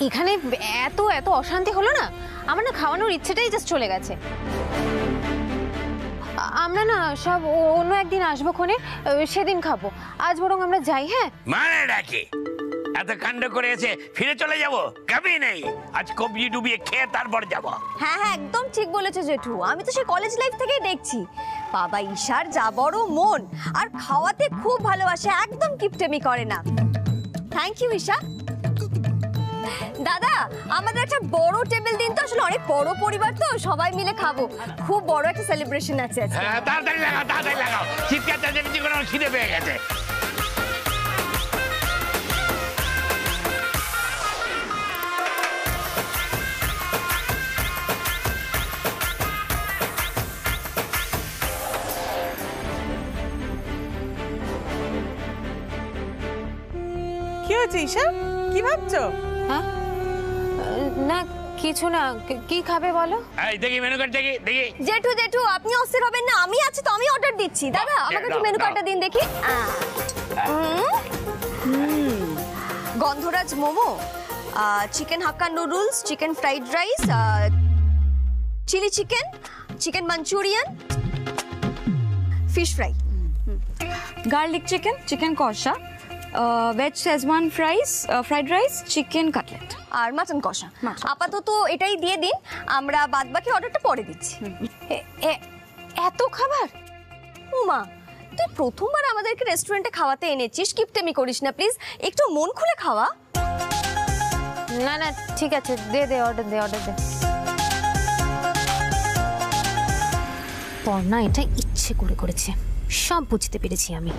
এখানে এত এত অশান্তি হলো না, আমার না খাওয়ানোর ইচ্ছেটাই জাস্ট চলে গেছে। আমরা না সব অন্য একদিন আসবো ক্ষণে, সেদিন খাবো। আজ বরং আমরা যাই। হ্যাঁ মানে ডাকে এত কাণ্ড করে এসে ফিরে চলে যাব, কবি নেই। আজ কবজি ডুবিয়ে খেয়ে তারপর যাব। হ্যাঁ হ্যাঁ একদম ঠিক বলেছো জেঠু, আমি তো সেই কলেজ লাইফ থেকেই দেখছি বাবা ঈশার যা বড় মন, আর খাওয়াতে খুব ভালোবাসে, একদম কিপটেমি করে না। Thank you Isha. দাদা আমাদের একটা বড় টেবিল দিন তো, আসলে অনেক বড় পরিবার তো, সবাই মিলে খাবো, খুব বড় একটা সেলিব্রেশন আছে আজকে। হ্যাঁ তাড়াতাড়ি লাগাও, তাড়াতাড়ি লাগাও, চিৎকার চেঁচামেচি করে আমার খিদে পেয়ে গেছে। কি হয়েছে ঈশা, কি ভাবছো? হ্যাঁ না কিছু না। কি খাবে বলো? এই দেখি মেনু কার্ড, দেখি দেখি। জেঠু জেঠু আপনি অস্থির হবেন না, আমি আছি তো, আমি অর্ডার দিচ্ছি। দাদা আমাকে একটু মেনু কার্ডটা দিন দেখি। Gondhoraj momo, chicken hakka noodles, chicken fried rice, chilli chicken, chicken Manchurian, fish fry, garlic chicken, chicken কষা, veg schezwan fried rice, chicken cutlet আর মাটন কষা। আপাতত এটাই দিয়ে দিন, আমরা বাদবাকি অর্ডারটা পরে দিচ্ছি। এত খাবার? উমা তুই প্রথমবার আমাদেরকে রেস্টুরেন্টে খাওয়াতে এনেছিস, কিপটেমি করিস না প্লিজ, একটু মন খুলে খাওয়া। না না ঠিক আছে, দে অর্ডার দে, অর্ডার দে। পর্ণা এটা ইচ্ছে করে করেছে, সব বুঝতে পেরেছি আমি।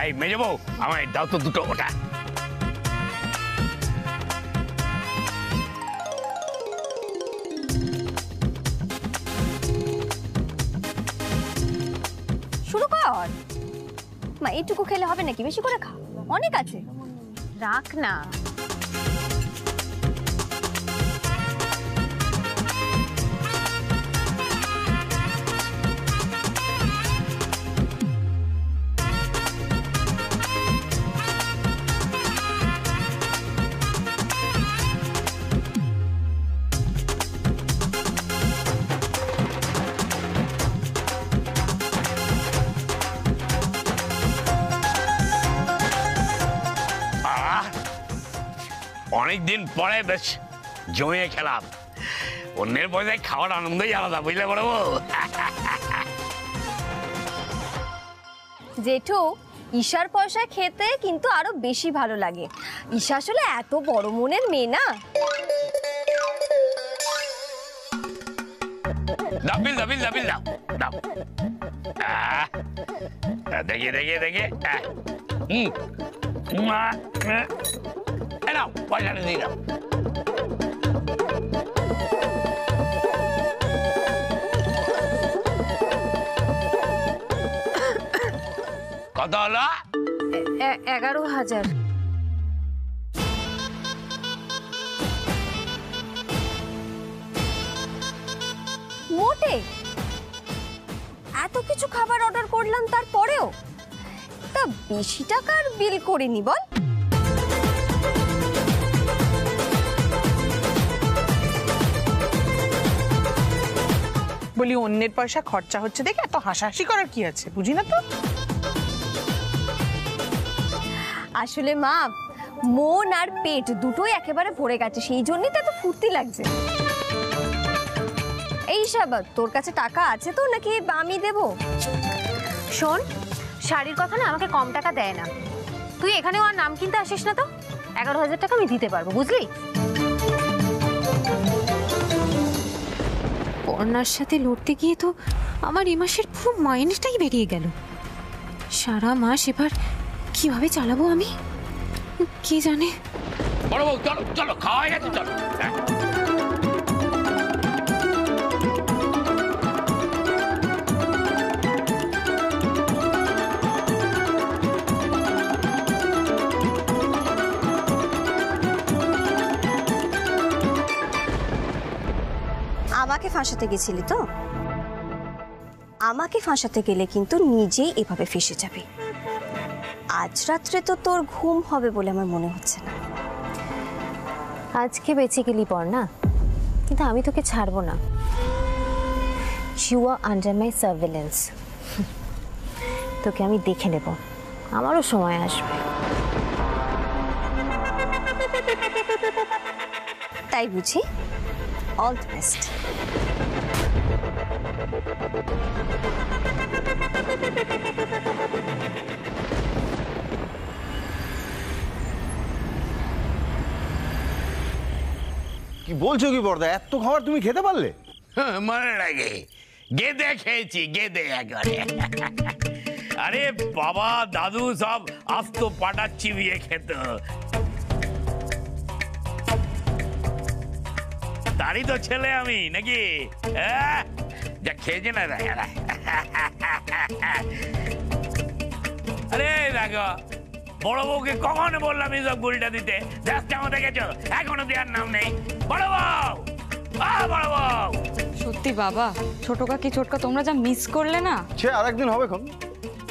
এই মেজে বউ, আমায় দাও তো দুটো ওটা। শুরু কর মা, এইটুকু খেলে হবে নাকি, বেশি করে খা, অনেক আছে। রাখ না। অনেকদিন পরে বেশ জমিয়ে খেলাম, অন্যের পয়সায় খাওয়ার আনন্দই আলাদা, বুঝলে বড় বউ? জেঠু ঈশার পয়সায় খেতে কিন্তু আরো বেশি ভালো লাগে, ঈশা আসলে এত বড় মনের মেয়ে না। দাও বিল দাও, বিল দাও, বিল দাও, দাও। দেখে দেখে দেখে নাও, পয়সাটা দিয়ে দাও। কত হলো? 11,000। মোটে এত কিছু খাবার অর্ডার করলাম, তারপরেও তা বেশি টাকার বিল করিনি বল? বলি অন্যের পয়সা খরচা হচ্ছে দেখে এত হাসাহাসি করার কি আছে, বুঝি না তো। আসলে মা মন আর পেট দুটোই একেবারে ভরে গেছে, সেই জন্যই তো এত ফুর্তি লাগছে। এই শাবা তোর কাছে টাকা আছে তো, নাকি আমি দেব? শোন, শাড়ির কথা না আমাকে কম টাকা দেয় না, তুই এখানেও আর নাম কিনতে আসিস না তো। 11,000 টাকা আমি দিতে পারবো, বুঝলি? পর্ণার সাথে লড়তে গিয়ে তো আমার এই মাসের পুরো মাইনেটাই বেরিয়ে গেল। সারা মাস এবার কিভাবে চালাবো আমি, কে জানে। বড় বউ চলো চলো, খাওয়া গেছে, চলো। আমাকে ফাঁসাতে গেছিলি তো? আমাকে ফাঁসাতে গেলে কিন্তু নিজেই এভাবে ফেঁসে যাবে। আজ রাত্রে তো তোর ঘুম হবে বলে আমার মনে হচ্ছে না। আজকে বেঁচে গেলি পর্ণা, কিন্তু আমি তোকে ছাড়বো না। You are under my surveillance. তোকে আমি দেখে নেব, আমারও সময় আসবে। তাই বুঝি? All the best. কি বলছো কি বর্দা, এত খাবার তুমি খেতে পারলে? মনে লাগে গেদে খেয়েছি, গেদে একবারে। আরে বাবা দাদু সব আস্ত পাটা চিবিয়ে খেত, তারই তো ছেলে আমি নাকি। যা খেয়েছে না। আরে দেখো বড় বউকে কখনো বললাম এইসব গুলটা দিতে, দেশটা আমাদের দেখেছো, এখনো দেওয়ার নাম নেই। বড় বউ, বড় বউ। সত্যি বাবা, ছোট কাকি ছোটকা তোমরা যা মিস করলে না। সে আরেকদিন হবে খন,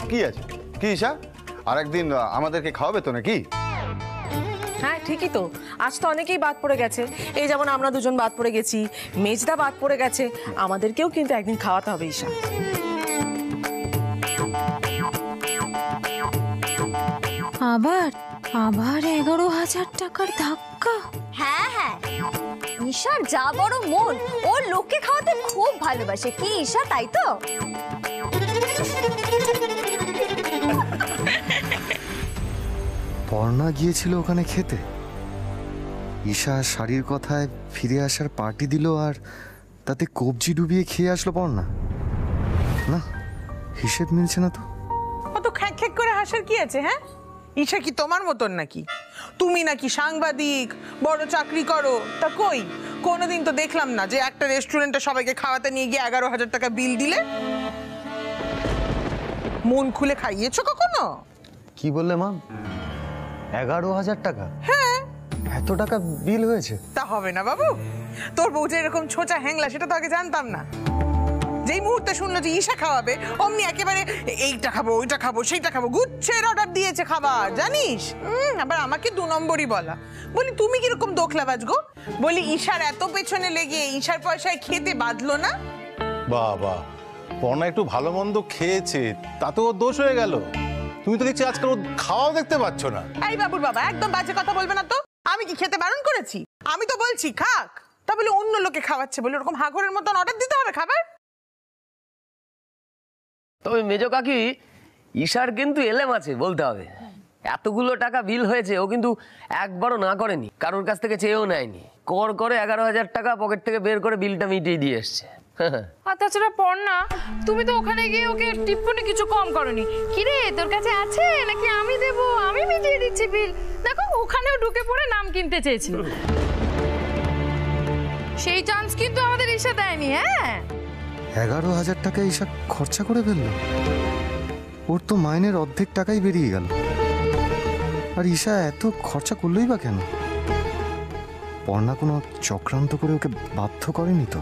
কি আছে কি ঈশা, আরেকদিন আমাদেরকে খাওয়াবে তো নাকি? হ্যাঁ ঠিকই তো, আজ তো অনেকেই বাদ পড়ে গেছে। এই যেমন আমরা দুজন বাদ পড়ে গেছি, মেজদা বাদ পড়ে গেছে, আমাদেরকেও কিন্তু একদিন খাওয়াতে হবে ঈশা। আবার আবার 11,000 টাকার ধাক্কা। হ্যাঁ হ্যাঁ, ঈশার যা বড় মন, ওর লোককে খাওয়াতে খুব ভালোবাসে। কি ঈশা, তাই তো? পর্ণা গিয়েছিল ওখানে খেতে, ঈশা শাড়ির কথায় ফিরে আসার পার্টি দিল, আর তাতে কবজি ডুবিয়ে খেয়ে আসলো পর্ণা। না, হিসেব মিলছে না তো। অত খ্যাক খ্যাক করে হাসার কি আছে? হ্যাঁ, ঈশা কি তোমার মতন নাকি? তুমি নাকি সাংবাদিক, বড় চাকরি করো, তা কই কোনোদিন তো দেখলাম না যে একটা রেস্টুরেন্টে সবাইকে খাওয়াতে নিয়ে গিয়ে 11,000 টাকা বিল দিলে। মন খুলে খাইয়েছো কখনো? কি বললে মা, 11,000 টাকা? হ্যাঁ, এত টাকা বিল হয়েছে? তা হবে না বাবু, তোর বউ যে এরকম ছোচা হ্যাংলা সেটা তো আগে জানতাম না। যেই মুহূর্তে শুনলো যে ঈশা খাওয়াবে, অমনি একেবারে এইটা খাবো, ওইটা খাবো, সেইটা খাবো, গুচ্ছের অর্ডার দিয়েছে খাবার, জানিস? আবার আমাকে 2 নম্বরই বলা। বলি তুমি কিরকম দোখলাবাজ গো? বলি ঈশার এত পেছনে লেগে ঈশার পয়সায় খেতে বাঁধলো না? বাবা, পর্ণা একটু ভালো মন্দ খেয়েছে, তাতে ওর দোষ হয়ে গেল? তুমি তো দেখছি আজকাল ওর খাওয়াও দেখতে পাচ্ছ না। এই বাবুর বাবা, একদম বাজে কথা বলবে না তো। আমি কি খেতে বারণ করেছি? আমি তো বলছি খাক, তা বলে অন্য লোকে খাওয়াচ্ছে বলে ওরকম হাগরের মতন অর্ডার দিতে হবে খাবার? তবে মেজো কাকি, ঈশার কিন্তু এলেম আছে বলতে হবে। এতগুলো টাকা বিল হয়েছে, ও কিন্তু একবারও না করেনি, কারোর কাছ থেকে চেয়েও নেয়নি। কর করে 11,000 টাকা পকেট থেকে বের করে বিলটা মিটিয়ে দিয়ে এসছে। আর তাছাড়া পর্ণা, তুমি তো ওখানে গিয়ে ওকে টিপ্পনি কিছু কম করনি। কিরে, তোর কাছে আছে নাকি আমি দেব, আমি মিটিয়ে দিচ্ছি বিল? দেখো ওখানেও ঢুকে পড়ে নাম কিনতে চেয়েছিল, সেই চান্স কিন্তু আমাদের ঈশা দেয়নি। হ্যাঁ, 11,000 টাকা ঈশা খরচা করে ফেললো। ওর তো মাইনের অর্ধেক টাকাই বেরিয়ে গেল, আর ঈশা এত খরচা করলোই বা কেন? পর্ণা কোনো চক্রান্ত করে ওকে বাধ্য করেনি তো?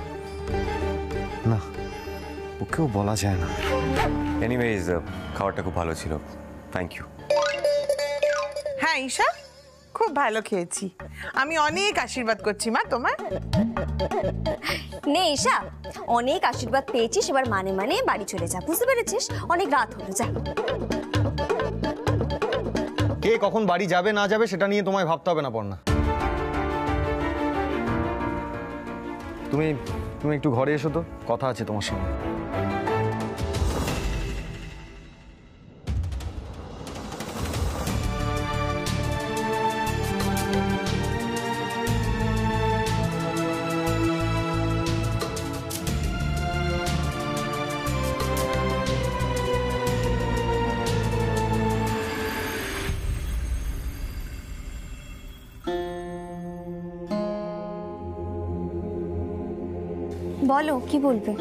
না, ওকেও বলা যায় না। এনিওয়েজ, খাবারটা খুব ভালো ছিল, থ্যাংক ইউ। হ্যাঁ ঈশা, খুব ভালো খেয়েছি। আমি অনেক আশীর্বাদ করছি মা তোমার। নে ঈশা, অনেক আশীর্বাদ পেয়েছিস, এবার মানে মানে বাড়ি চলে যা, বুঝতে পেরেছিস? অনেক রাত হলো, যা। কে কখন বাড়ি যাবে না যাবে সেটা নিয়ে তোমায় ভাবতে হবে না পর্ণা। তুমি তুমি একটু ঘরে এসো তো, কথা আছে তোমার সঙ্গে। বলো, কি বলবে?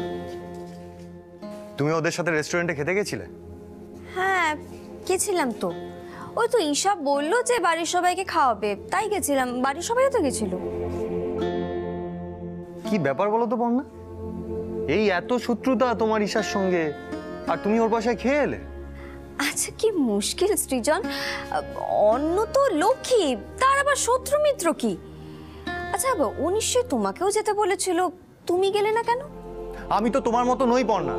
তুমি ওদের সাথে রেস্টুরেন্টে খেতে গেছিলে? হ্যাঁ গেছিলাম তো। ওই তো ঈশা বললো যে বাড়ির সবাইকে খাওয়াবে, তাই গেছিলাম। বাড়ির সবাইও তো গেছিল। কি ব্যাপার বলো তো পর্ণা, এই এত শত্রুতা তোমার ঈশার সঙ্গে, আর তুমি ওর বাসায় খেয়ে এলে? আচ্ছা কি মুশকিল সৃজন, অন্য তো লক্ষ্মী, তার আবার শত্রু মিত্র কি? আচ্ছা ও নিশ্চয়ই তোমাকেও যেতে বলেছিল, তুমি গেলে না কেন? আমি তো তোমার মতো নই পর্ণা।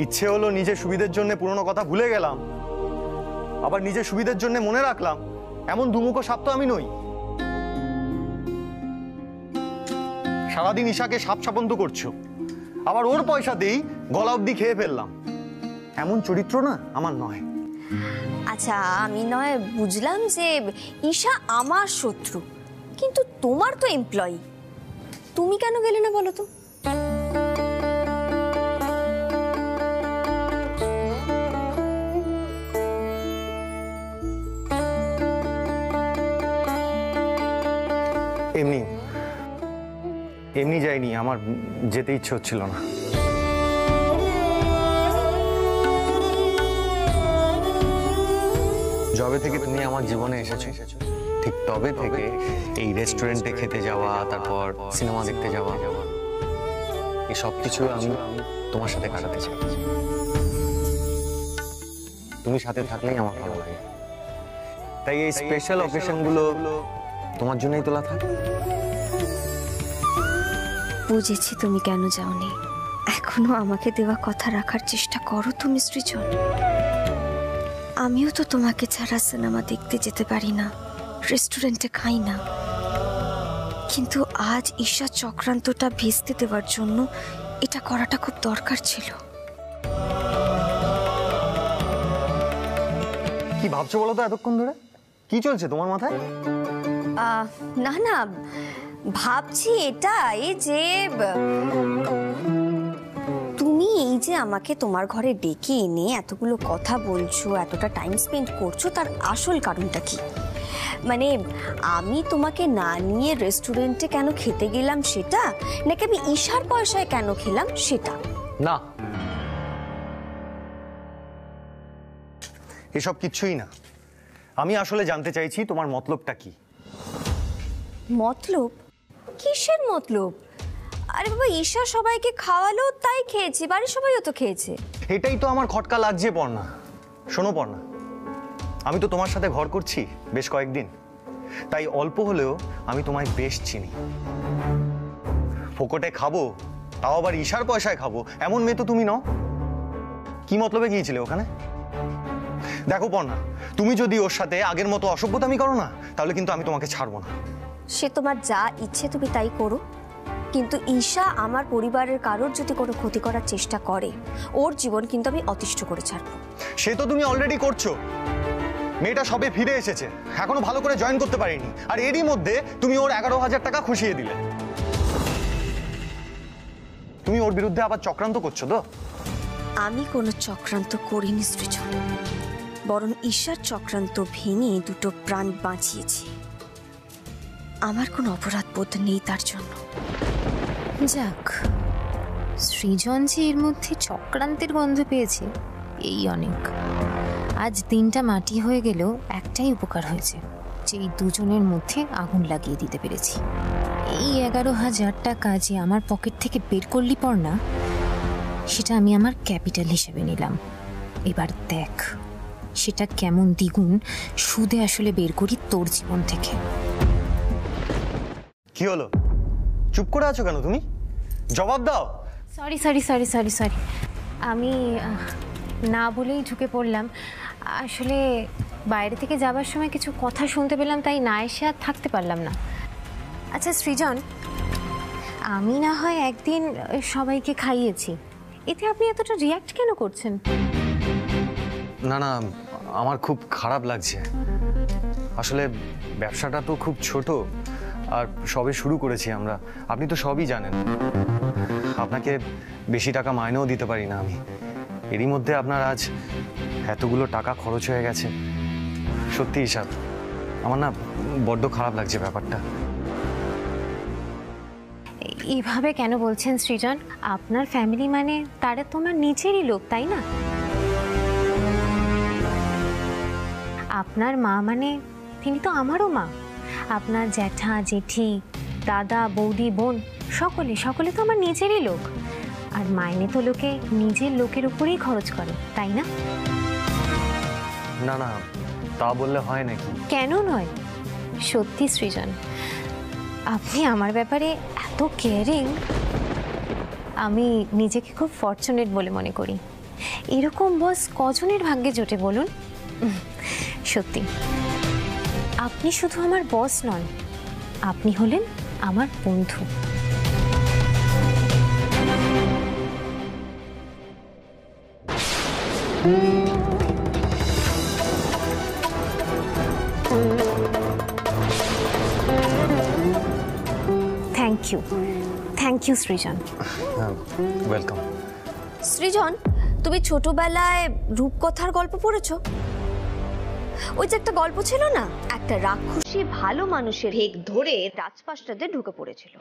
ইচ্ছে হলো নিজের সুবিধের জন্য পুরনো কথা ভুলে গেলাম, আবার নিজের সুবিধের জন্য মনে রাখলাম, এমন দুমুখো সাপ তো আমি নই। সারাদিন ঈশাকে সাপ সাপন্ত করছো, আবার ওর পয়সা দিই গলা অব্দি খেয়ে ফেললাম। এমন চরিত্র না আমার নয়। আচ্ছা আমি নয় বুঝলাম যে ঈশা আমার শত্রু, কিন্তু তোমার তো এমপ্লয়ি, তুমি কেন গেলে না বলো তো? এমনি এমনি যাইনি, আমার যেতে ইচ্ছে হচ্ছিল না। যবে থেকে তুমি আমার জীবনে এসেছো ঠিক তবে থেকে এই রেস্টুরেন্টে খেতে যাওয়া, তারপর সিনেমা দেখতে যাওয়া, এই সব কিছু আমি তোমার সাথে কাটাতে চাই। তুমি সাথে থাকলেই আমার ভালো লাগে, তাই এই স্পেশাল অকেশনগুলো তোমার জন্যই তোলা থাকে। বুঝেছি তুমি কেন যাওনি, এখনো আমাকে দেওয়া কথা রাখার চেষ্টা করো তুমি সৃজন। আমিও তো তোমাকে ছাড়া সিনেমা দেখতে যেতে পারি না, রেস্টুরেন্টে খাই না, কিন্তু আজ ঈশা চক্রান্তটা ভেস্তে দেওয়ার জন্য এটা করাটা খুব দরকার ছিল। কি ভাবছো বলো তো এতক্ষণ ধরে? কি চলছে তোমার মাথায়? না না, ভাবছি এটাই যে তুমি এই যে আমাকে তোমার ঘরে ডেকে এনে এতগুলো কথা বলছো, এতটা টাইম স্পেন্ড করছো, তার আসল কারণটা কি? মানে আমি তোমাকে না নিয়ে রেস্টুরেন্টে কেন খেতে গেলাম সেটা, নাকি আমি ঈশার পয়সায় কেন খেলাম সেটা? না, এসব কিচ্ছুই না। আমি আসলে জানতে চাইছি তোমার মতলবটা কি। মতলব? কিসের মতলব? আরে বাবা, ঈশা সবাইকে খাওয়ালো তাই খেয়েছি, বাড়ির সবাইও তো খেয়েছে। এটাই তো আমার খটকা লাগছে পর্ণা। শোনো পর্ণা, আমি তো তোমার সাথে ঘর করছি বেশ কয়েকদিন, তাই অল্প হলেও আমি তোমায় বেশ চিনি। ফোকটে খাবো, তাও আবার ঈশার পয়সায় খাবো, এমন মেয়ে তো তুমি নও। কি মতলবে গিয়েছিলে ওখানে? দেখো পর্ণা, তুমি যদি ওর সাথে আগের মতো অসভ্যতামি করো না, তাহলে কিন্তু আমি তোমাকে ছাড়বো না। সে তোমার যা ইচ্ছে তুমি তাই করো, কিন্তু ঈশা আমার পরিবারের কারোর যদি কোনো ক্ষতি করার চেষ্টা করে, ওর জীবন কিন্তু আমি অতিষ্ঠ করে ছাড়বো। সে তো তুমি অলরেডি করছো। মেয়েটা সবে ফিরে এসেছে, এখনো ভালো করে জয়েন করতে পারিনি, আর এরই মধ্যে তুমি ওর 11,000 টাকা খুশিয়ে দিলে। তুমি ওর বিরুদ্ধে আবার চক্রান্ত করছো তো? আমি কোনো চক্রান্ত করিনি সৃজন, বরং ঈশার চক্রান্ত ভেঙে দুটো প্রাণ বাঁচিয়েছি। আমার কোনো অপরাধ বোধ নেই তার জন্য। যাক, সৃজন যে এর মধ্যে চক্রান্তের গন্ধ পেয়েছে এই অনেক। আজ দিনটা মাটি হয়ে গেলেও একটাই উপকার হয়েছে, যে এই দুজনের মধ্যে আগুন লাগিয়ে দিতে পেরেছি। এই 11,000 টাকা যে আমার পকেট থেকে বের করলি পর্ণা, সেটা আমি আমার ক্যাপিটাল হিসেবে নিলাম। এবার দেখ সেটা কেমন দ্বিগুণ সুদে আসলে বের করি তোর জীবন থেকে। কি হলো, চুপ করে আছো কেন তুমি? জবাব দাও। Sorry sorry sorry sorry sorry, আমি না বলেই ঢুকে পড়লাম। আসলে বাইরে থেকে যাবার সময় কিছু কথা শুনতে পেলাম, তাই না এসে আর থাকতে পারলাম না। আচ্ছা সৃজন, আমি না হয় একদিন সবাইকে খাইয়েছি, এতে আপনি এতটা রিয়াক্ট কেন করছেন? না না, আমার খুব খারাপ লাগছে। আসলে ব্যবসাটা তো খুব ছোট, আর সবে শুরু করেছি আমরা। আপনি তো সবই জানেন, আপনাকে বেশি টাকা মাইনেও দিতে পারি না আমি। এরই মধ্যে আপনার আজ এতগুলো টাকা খরচ হয়ে গেছে। সত্যি ঈশা, আমার না বড্ড খারাপ লাগছে ব্যাপারটা। এইভাবে কেন বলছেন সৃজন? আপনার ফ্যামিলি মানে তারা তোমার নিজেরই লোক, তাই না? আপনার মা মানে তিনি তো আমারও মা। আপনার জ্যাঠা জেঠি দাদা বৌদি বোন সকলে সকলে তো আমার নিজেরই লোক, আর মাইনে তো লোকে নিজের লোকের উপরেই খরচ করে, তাই না? না না, তা বললে হয় নাকি? কেন নয়, সত্যি সৃজন, আপনি আমার ব্যাপারে এত কেয়ারিং, আমি নিজেকে খুব ফরচুনেট বলে মনে করি। এরকম বস কজনের ভাগ্যে জোটে বলুন? সত্যি আপনি শুধু আমার বস নন, আপনি হলেন আমার বন্ধু। Thank you Srijan. Welcome. Srijan, তুমি ছোটবেলায় রূপকথার গল্প পড়েছো? ওই যে একটা গল্প ছিল না, একটা রাক্ষসী ভালো মানুষের হেক ধরে রাজপ্রাসাদে ঢুকে পড়েছিল,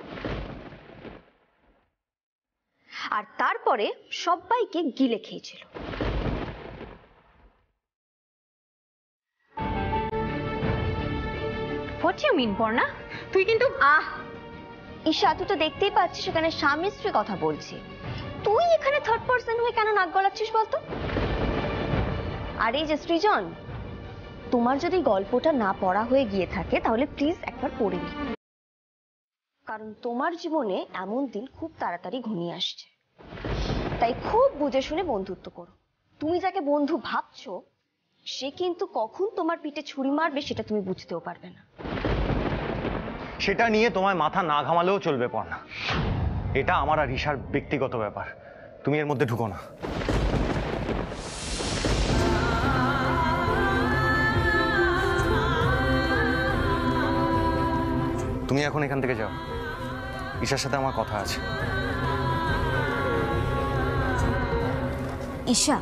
আর তারপরে সবাইকে গিলে খেয়েছিল। What you mean Parna? তুই কিন্তু ঈশা, তুই তো দেখতেই পাচ্ছিস সেখানে স্বামী স্ত্রী কথা বলছি, তুই এখানে থার্ড পার্সন হয়ে কেন নাক গলাচ্ছিস বলতো? আর এই যে সৃজন, তোমার যদি গল্পটা না পড়া হয়ে গিয়ে থাকে তাহলে প্লিজ একবার পড়ে নি, কারণ তোমার জীবনে এমন দিন খুব তাড়াতাড়ি ঘনিয়ে আসছে, তাই খুব বুঝে শুনে বন্ধুত্ব করো। তুমি যাকে বন্ধু ভাবছো সে কিন্তু কখন তোমার পিঠে ছুরি মারবে সেটা তুমি বুঝতেও পারবে না। সেটা নিয়ে তোমায় মাথা না ঘামালেও চলবে পর্ণা, এটা আমার আর ঈশার ব্যক্তিগত ব্যাপার, তুমি এর মধ্যে ঢুকো না। তুমি এখন এখান থেকে যাও, ঈশার সাথে আমার কথা আছে। ঈশা,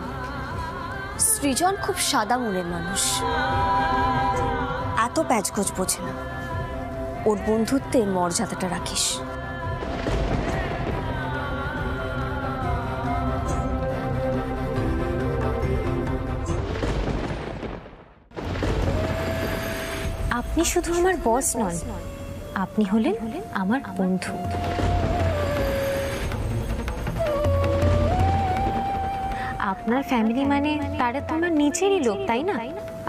সৃজন খুব সাদা মনের মানুষ, এত প্যাচগোজ বোঝে না, ওর বন্ধুত্বের মর্যাদাটা রাখিস। আপনি শুধু আমার বস নন, আপনি হলেন আমার বন্ধু। আপনার ফ্যামিলি মানে তারা তো আমার নিজেরই লোক, তাই না?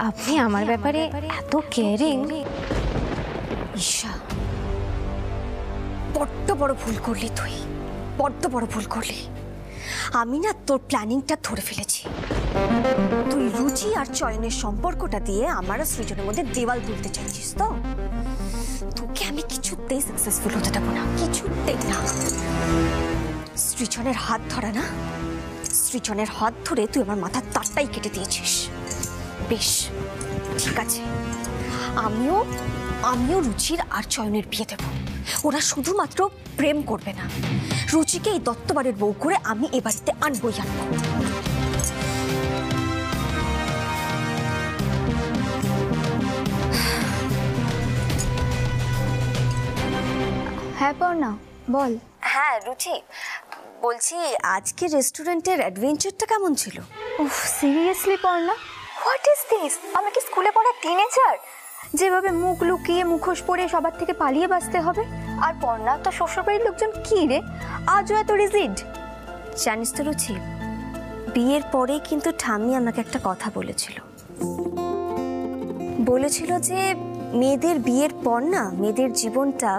আপনি আমার ব্যাপারে এত কেয়ারিং। ঈশা, বড্ড বড় ভুল করলি তুই, বড্ড বড় ভুল করলি। আমি না তোর প্ল্যানিংটা ধরে ফেলেছি। তুই রুচি আর চয়নের সম্পর্কটা দিয়ে আমার আর সৃজনের মধ্যে দেওয়াল তুলতে চাইছিস তো? তোকে আমি কিছুতেই সাকসেসফুল হতে দেবো না, কিছুতেই না। সৃজনের হাত ধরা না, সৃজনের হাত ধরে তুই আমার মাথার তারটাই কেটে দিয়েছিস। বেশ ঠিক আছে, আমিও রুচির আর চয়নের বিয়ে দেব। ওরা শুধুমাত্র প্রেম করবে না, রুচিকে এই দত্তবাড়ির বউ করে আমি এ বাড়িতে আনবই আনবো। হ্যাঁ পর্ণা, বল। হ্যাঁ রুচি, বলছি আজকে রেস্টুরেন্টের অ্যাডভেঞ্চারটা কেমন ছিল? উফ, seriously Parna, what is this? আমি কি স্কুলে পড়া টিনেজার যেভাবে মুখ লুকিয়ে মুখোশ পরে সবার থেকে পালিয়ে বাঁচতে হবে? আর পর্ণা, তো শ্বশুরবাড়ির লোকজন কি রে আজও এত রিজিড? জানিস তো রুচি, বিয়ের পরে কিন্তু ঠাম্মি আমাকে একটা কথা বলেছিল যে মেয়েদের বিয়ের পর না মেয়েদের জীবনটা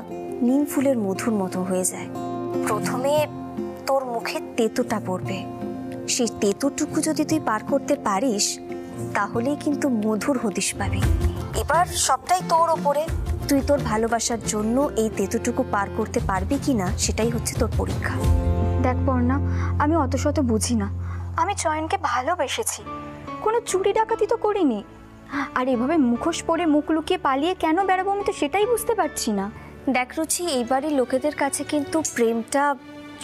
নিম ফুলের মধুর মতো হয়ে যায়। প্রথমে তোর মুখে তেতোটা পড়বে, সেই তেতোটুকু যদি তুই পার করতে পারিস তাহলেই কিন্তু মধুর হদিশ পাবি। এবার সবটাই তোর ওপরে, তুই তোর ভালোবাসার জন্য এই তেতোটুকু পার করতে পারবি কিনা সেটাই হচ্ছে তোর পরীক্ষা। দেখ পর্ণা, আমি অত শত বুঝি না, আমি চয়নকে ভালোবেসেছি, কোনো চুরি ডাকাতি তো করিনি। আর এভাবে মুখোশ পরে মুখ লুকিয়ে পালিয়ে কেন বেড়াবো আমি তো সেটাই বুঝতে পারছি না। দেখ রুচি, এইবারের লোকেদের কাছে কিন্তু প্রেমটা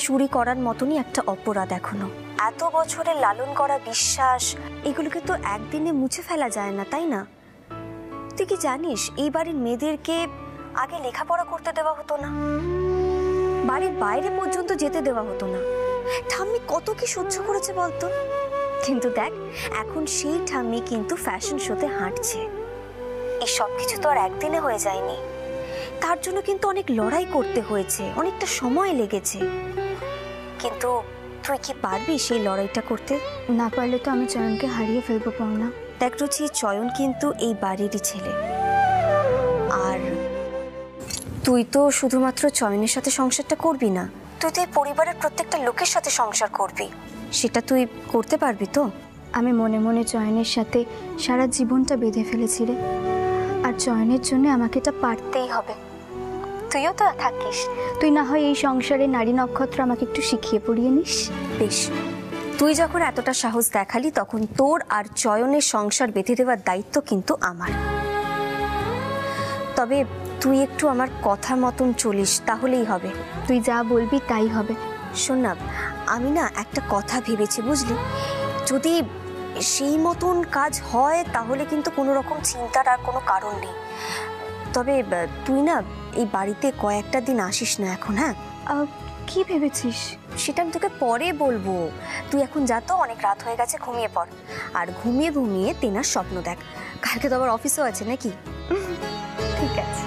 চুরি করার মতনই একটা অপরাধ এখনো। এত বছরের লালন করা বিশ্বাস এগুলোকে তো একদিনে মুছে ফেলা যায় না, তাই না? তুই কি জানিস এইবারের মেয়েদেরকে আগে লেখাপড়া করতে দেওয়া হতো না, বাড়ির বাইরে পর্যন্ত যেতে দেওয়া হতো না। ঠাম্মি কত কি সহ্য করেছে বলতো, কিন্তু দেখ এখন সেই ঠাম্মি কিন্তু ফ্যাশন শোতে হাঁটছে। এই সব কিছু তো আর একদিনে হয়ে যায়নি, তার জন্য কিন্তু অনেক লড়াই করতে হয়েছে, অনেকটা সময় লেগেছে। কিন্তু তুই কি পারবি সেই লড়াইটা করতে? না পারলে তো আমি চয়নকে হারিয়ে ফেলবো পর্ণা। দেখ রুচি, চয়ন কিন্তু এই বাড়িরই ছেলে, আর তুই তো শুধুমাত্র চয়নের সাথে সংসারটা করবি না, তুই তো এই পরিবারের প্রত্যেকটা লোকের সাথে সংসার করবি। সেটা তুই করতে পারবি তো? আমি মনে মনে চয়নের সাথে সারা জীবনটা বেঁধে ফেলেছি রে, আর চয়নের জন্য আমাকে এটা পারতেই হবে। তুইও তো থাকিস, তুই না হয় এই সংসারে নারী নক্ষত্র আমাকে একটু শিখিয়ে পড়িয়ে নিস। বেশ, তুই যখন এতটা সাহস দেখালি তখন তোর আর চয়নের সংসার বেঁধে দেওয়ার দায়িত্ব কিন্তু আমার। তবে তুই একটু আমার কথা মতন চলিস, তাহলেই হবে। তুই যা বলবি তাই হবে। শোন না, আমি না একটা কথা ভেবেছি বুঝলি, যদি সেই মতন কাজ হয় তাহলে কিন্তু কোনো রকম চিন্তার আর কোনো কারণ নেই। তবে তুই না এই বাড়িতে কয়েকটা দিন আসিস না এখন। হ্যাঁ, কি ভেবেছিস? সেটা আমি তোকে পরে বলবো। তুই এখন যা তো, অনেক রাত হয়ে গেছে, ঘুমিয়ে পড়। আর ঘুমিয়ে ঘুমিয়ে তেনার স্বপ্ন দেখ। কালকে তো আবার অফিসও আছে নাকি? ঠিক আছে।